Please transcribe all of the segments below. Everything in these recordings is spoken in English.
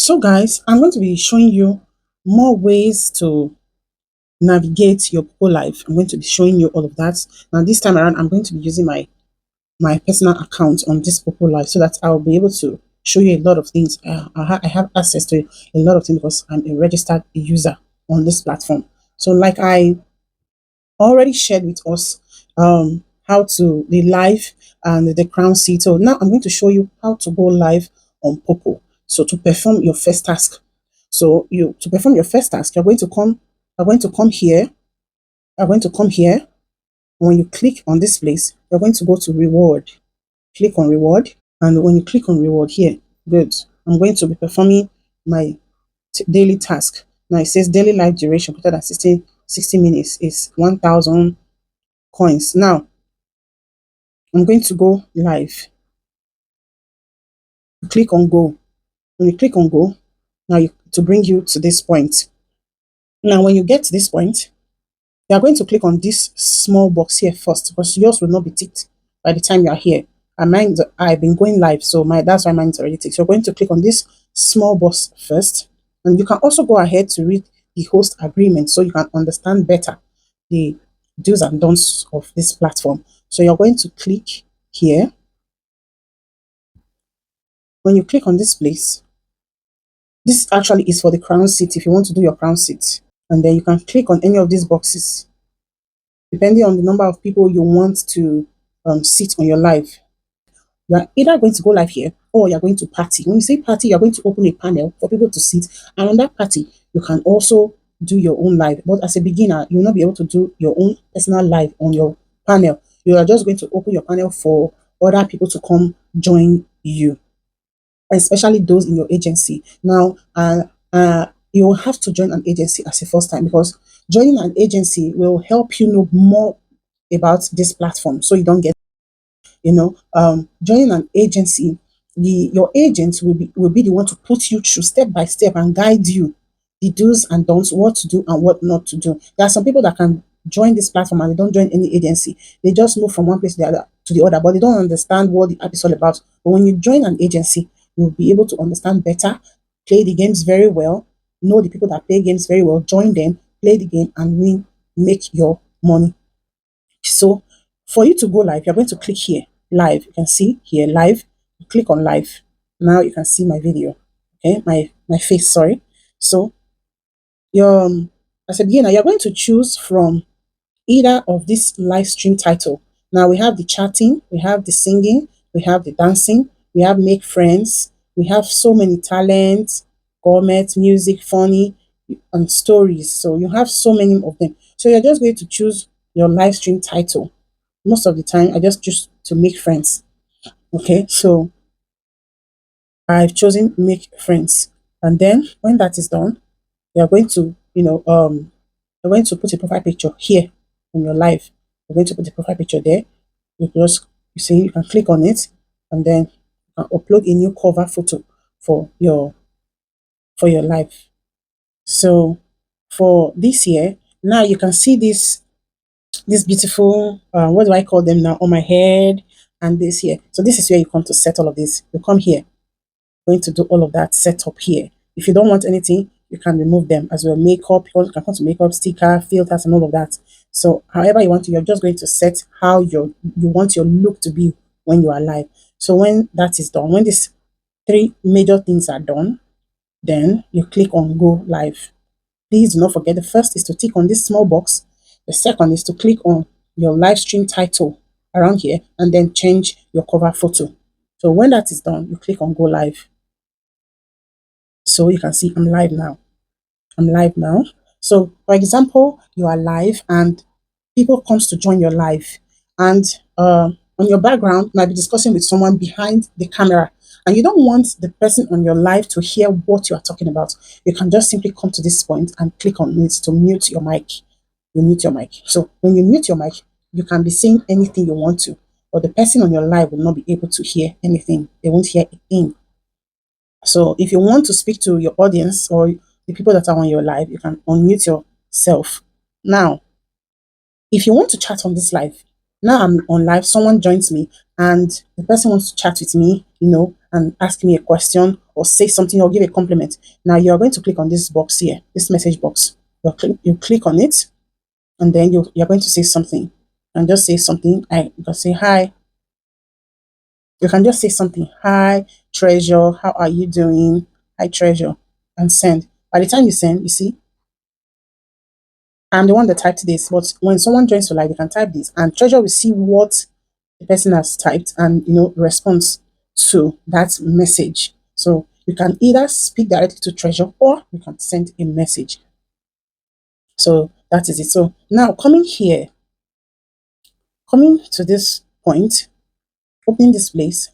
So guys, I'm going to be showing you more ways to navigate your POPPO life. I'm going to be showing you all of that. Now this time around, I'm going to be using my personal account on this POPPO life so that I'll be able to show you a lot of things. I have access to a lot of things because I'm a registered user on this platform. So like I already shared with us how to the live and the crown seat. So now I'm going to show you how to go live on POPPO. So to perform your first task. So you to perform your first task, you're going to come here, you're going to come here. When you click on this place, you're going to go to reward. Click on reward. And when you click on reward here, good. I'm going to be performing my daily task. Now it says daily life duration greater than 60 minutes is 1,000 coins. Now I'm going to go live. Click on go. When you click on go, to bring you to this point. Now when you get to this point, you are going to click on this small box here first because yours will not be ticked by the time you are here. And mine, I've been going live, so that's why mine is already ticked. So you're going to click on this small box first, and you can also go ahead to read the host agreement so you can understand better the do's and don'ts of this platform. So you're going to click here. When you click on this place, this actually is for the crown seat if you want to do your crown seat. And then you can click on any of these boxes depending on the number of people you want to sit on your live. You are either going to go live here or you're going to party. When you say party, you're going to open a panel for people to sit. And on that party, you can also do your own live. But as a beginner, you'll not be able to do your own personal live on your panel. You are just going to open your panel for other people to come join you, especially those in your agency. Now, you will have to join an agency as a first time because joining an agency will help you know more about this platform so you don't get joining an agency. Your agent will be the one to put you through step by step and guide you the do's and don'ts, what to do and what not to do. There are some people that can join this platform and they don't join any agency. They just move from one place to the other, but they don't understand what the app is all about. But when you join an agency, you'll be able to understand better, play the games very well, know the people that play games very well, join them, play the game, and win, make your money. So for you to go live, you're going to click here, live. You can see here, live. You click on live. Now you can see my video. Okay, my face, sorry. So as a beginner, you're going to choose from either of this live stream title. Now we have the chatting, we have the singing, we have the dancing, we have make friends, we have so many talents, gourmet, music, funny, and stories. So you have so many of them. So you're just going to choose your live stream title. Most of the time, I just choose to make friends. Okay, so I've chosen make friends. And then when that is done, you're going to, you're going to put a profile picture here in your live. You're going to put the profile picture there. You see, you can click on it and then you can upload a new cover photo for your live. So for this year, now you can see this beautiful what do I call them now on my head and this here. So this is where you come to set all of this. You come here, going to do all of that setup here. If you don't want anything, you can remove them as well. Makeup, you can come to makeup, sticker, filters, and all of that. So however you want to, you're just going to set how you want your look to be when you are live. So when that is done, when these three major things are done, then you click on go live. Please do not forget the first is to tick on this small box. The second is to click on your live stream title around here and then change your cover photo. So when that is done, you click on go live. So you can see I'm live now. I'm live now. So for example, you are live and people comes to join your live and on your background you might be discussing with someone behind the camera and you don't want the person on your live to hear what you are talking about. You can just simply come to this point and click on it to mute your mic. You mute your mic. So when you mute your mic, you can be saying anything you want to, but the person on your live will not be able to hear anything. They won't hear a thing. So if you want to speak to your audience or the people that are on your live, you can unmute yourself. Now, if you want to chat on this live, now I'm on live, someone joins me and the person wants to chat with me, and ask me a question or say something or give a compliment. Now you're going to click on this box here, this message box. You click on it, and then you're going to say something, and just say something. You can say hi. You can just say something. Hi, treasure. How are you doing? Hi, treasure, and send. By the time you send, you see, I'm the one that typed this. But when someone joins your live, they can type this, and treasure will see what the person has typed and responds to that message. So you can either speak directly to treasure or you can send a message. So that is it. So now coming to this point, opening this place,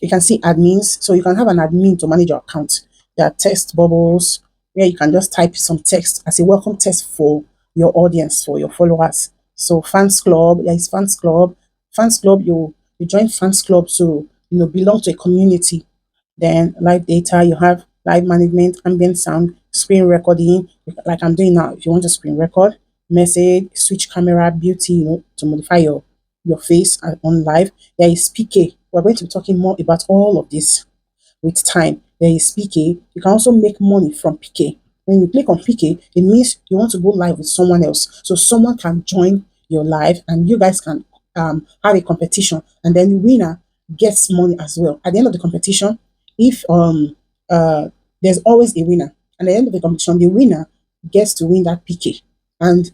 you can see admins. So you can have an admin to manage your account. There are text bubbles where you can just type some text as a welcome text for your audience, for your followers. So fans club, there is fans club. Fans club, you join fans club to belong to a community. Then live data, you have live management, ambient sound, screen recording, like I'm doing now. If you want to screen record, message, switch camera, beauty, to modify your face on live. There is PK. We're going to be talking more about all of this with time. There is PK. You can also make money from PK. When you click on PK, it means you want to go live with someone else. So someone can join your live and you guys can have a competition. And then the winner gets money as well. At the end of the competition, if there's always a winner. And at the end of the competition, the winner gets to win that PK. And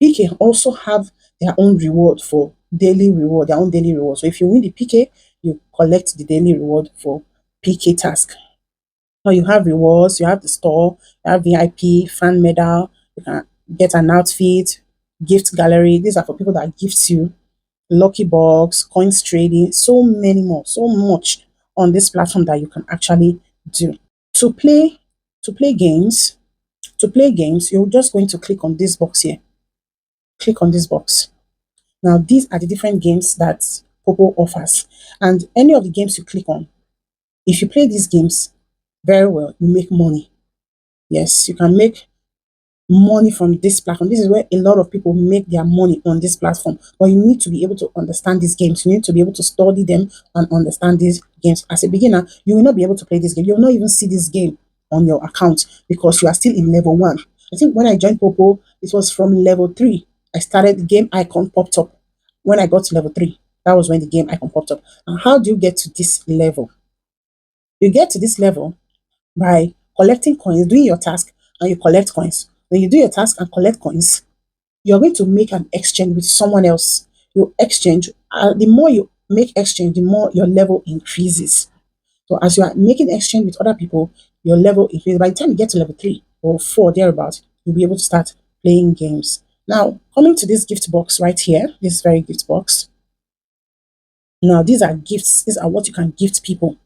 PK also have their own reward for daily reward, their own daily reward. So if you win the PK, you collect the daily reward for PK task. Now you have rewards, you have the store, you have VIP, fan medal, you can get an outfit, gift gallery. These are for people that gift you, lucky box, coins trading, so many more, so much on this platform that you can actually do. To play, to play games, you're just going to click on this box here. Click on this box. Now these are the different games that Popo offers. And any of the games you click on, if you play these games very well, you make money. Yes, you can make money from this platform. This is where a lot of people make their money on this platform. But you need to be able to understand these games. You need to be able to study them and understand these games. As a beginner, you will not be able to play this game. You will not even see this game on your account because you are still in level 1. I think when I joined Popo, it was from level 3. I started, the game icon popped up. When I got to level 3, that was when the game icon popped up. And how do you get to this level? You get to this level by collecting coins, doing your task, and you collect coins. When you do your task and collect coins, you're going to make an exchange with someone else. You exchange, the more you make exchange, the more your level increases. So as you are making exchange with other people, your level increases. By the time you get to level 3 or 4, thereabout, you'll be able to start playing games. Now, coming to this gift box right here, this very gift box. Now, these are gifts. These are what you can gift people.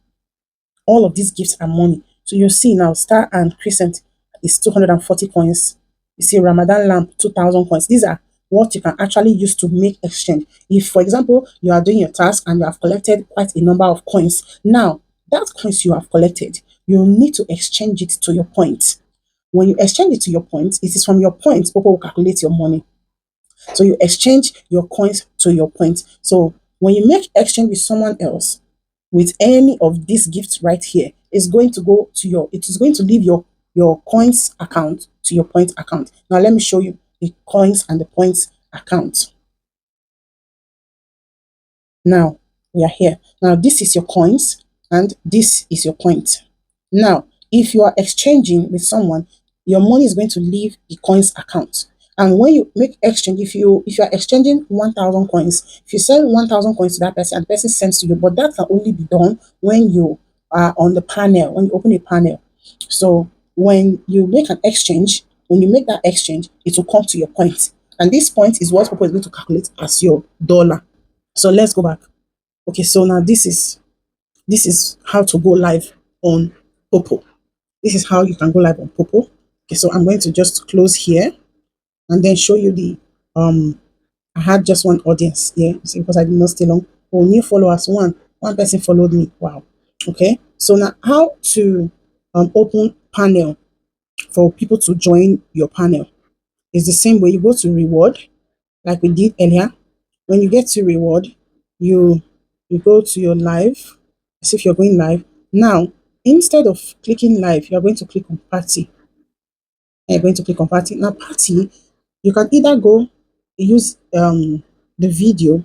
All of these gifts are money. So you see now, star and crescent is 240 coins. You see Ramadan lamp, 2,000 coins. These are what you can actually use to make exchange. If, for example, you are doing your task and you have collected quite a number of coins, now that coins you have collected, you need to exchange it to your points. When you exchange it to your points, it is from your points people will calculate your money. So you exchange your coins to your points. So when you make exchange with someone else, with any of these gifts right here, is going to go to it is going to leave your coins account to your point account. Now let me show you the coins and the points account. Now we are here. Now this is your coins and this is your point. Now if you are exchanging with someone, your money is going to leave the coins account. And when you make exchange, if you are exchanging 1,000 coins, if you send 1,000 coins to that person and the person sends to you, but that can only be done when you are on the panel, when you open a panel. So when you make an exchange, when you make that exchange, it will come to your point. And this point is what people is going to calculate as your dollar. So let's go back. Okay, so now this is how to go live on Popo. This is how you can go live on Popo. Okay, so I'm going to just close here and then show you the I had just one audience here because I did not stay long. Oh, new followers, one person followed me. Wow. Okay, so now how to open panel for people to join your panel is the same way. You go to reward like we did earlier. When you get to reward, you You go to your live, as if you're going live. Now, instead of clicking live, you're going to click on party. You're going to click on party. Now, party, you can either go use the video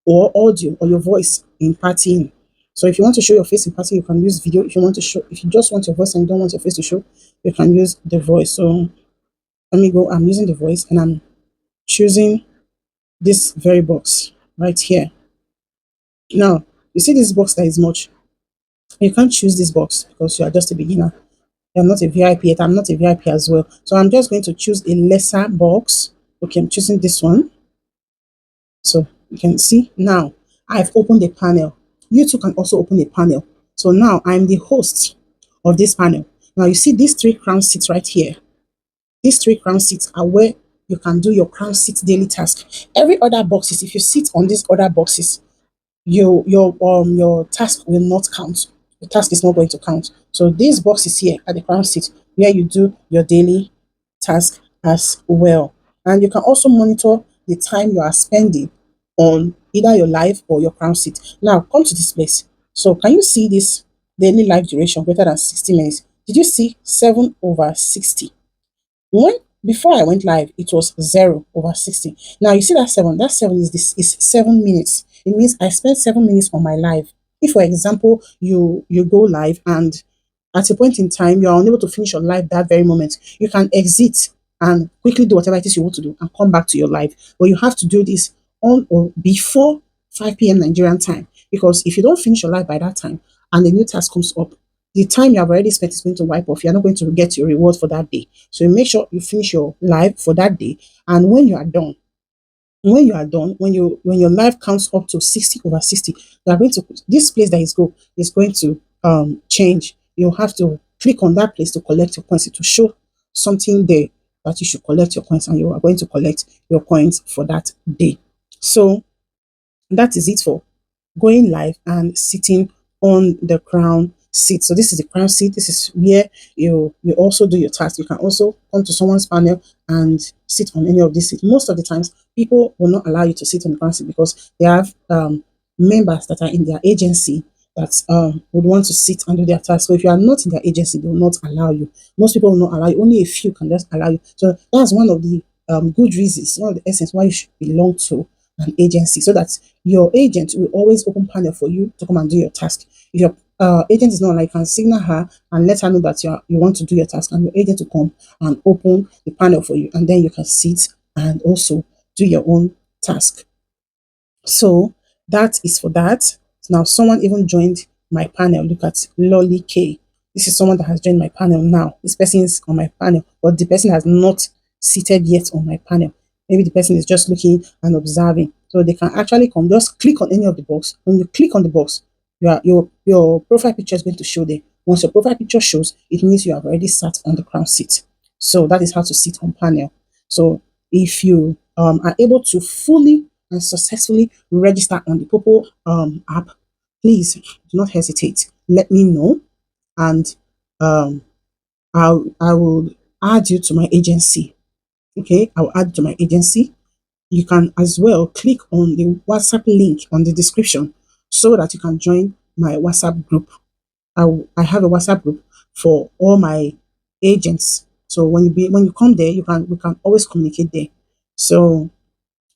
or audio or your voice in partying. So if you want to show your face in party, you can use video. If you want to show, if you just want your voice and you don't want your face to show, you can use the voice. So let me go. I'm using the voice and I'm choosing this very box right here. Now, you see this box that is much. You can't choose this box because you are just a beginner. You're not a VIP yet. I'm not a VIP as well. So I'm just going to choose a lesser box. Okay, I'm choosing this one. So you can see now I've opened a panel. You too can also open a panel. So now I'm the host of this panel. Now you see these three crown seats right here. These three crown seats are where you can do your crown seat daily task. Every other boxes, if you sit on these other boxes, your task will not count. The task is not going to count. So these boxes here at the crown seat where you do your daily task as well. And you can also monitor the time you are spending on either your live or your crown seat. Now come to this place. So can you see this daily live duration greater than 60 minutes? Did you see 7/60? When before I went live, it was 0/60. Now you see that seven. That seven is this is 7 minutes. It means I spent 7 minutes on my live. If, for example, you go live and at a point in time you are unable to finish your live that very moment, you can exit and quickly do whatever it is you want to do and come back to your live. But you have to do this on or before 5 p.m. Nigerian time, because if you don't finish your live by that time and the new task comes up, the time you have already spent is going to wipe off. You're not going to get your reward for that day. So you make sure you finish your live for that day. And when you are done, when your live counts up to 60/60, you are going to this place that is going to change. You'll have to click on that place to collect your coins. It will show something there that you should collect your coins, and you are going to collect your coins for that day. So that is it for going live and sitting on the crown seat. So this is the crown seat. This is where you also do your task. You can also come to someone's panel and sit on any of these seats. Most of the times, people will not allow you to sit on the crown seat because they have members that are in their agency that would want to sit and do their task. So if you are not in their agency, they will not allow you. Most people will not allow you. Only a few can just allow you. So that's one of the good reasons, one of the essence why you should belong to an agency, so that your agent will always open panel for you to come and do your task. If your agent is not like, you can signal her and let her know that you want to do your task, and your agent will come and open the panel for you, and then you can sit and also do your own task. So that is for that. Now someone even joined my panel. Look at Lolly K. This is someone that has joined my panel now. This person is on my panel, but the person has not seated yet on my panel. Maybe the person is just looking and observing. So they can actually come. Just click on any of the box. When you click on the box, your profile picture is going to show there. Once your profile picture shows, it means you have already sat on the crown seat. So that is how to sit on panel. So if you are able to fully and successfully register on the POPPO app, please do not hesitate. Let me know, and um, I will add you to my agency. Okay, I'll add to my agency. You can as well click on the WhatsApp link on the description so that you can join my WhatsApp group. I have a WhatsApp group for all my agents. So when you come there, we can always communicate there. So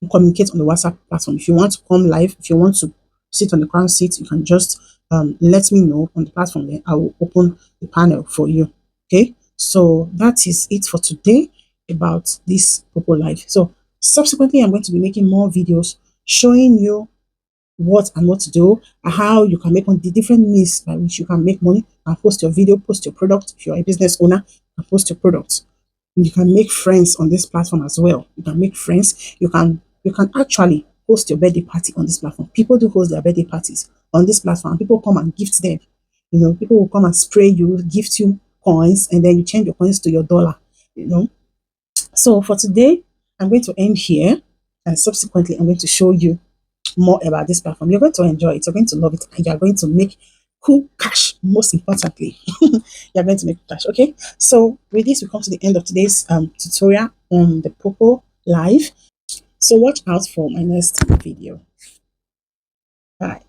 communicate on the WhatsApp platform. If you want to come live, if you want to sit on the crown seat, you can just let me know on the platform. Then I will open the panel for you. Okay, so that is it for today about this POPPO Live. So subsequently, I'm going to be making more videos showing you what to do, and how you can make on the different means by which you can make money and post your video, post your product. If you're a business owner, and post your product. You can make friends on this platform as well. You can make friends. You can actually host your birthday party on this platform. People do host their birthday parties on this platform. People come and gift them. People will come and spray you, gift you coins, and then you change your coins to your dollar. You know. So for today, I'm going to end here, and subsequently, I'm going to show you more about this platform. You're going to enjoy it. You're going to love it, and you're going to make cool cash. Most importantly, you're going to make cash. Okay. So with this, we come to the end of today's tutorial on the POPPO Live. So watch out for my next video. Bye.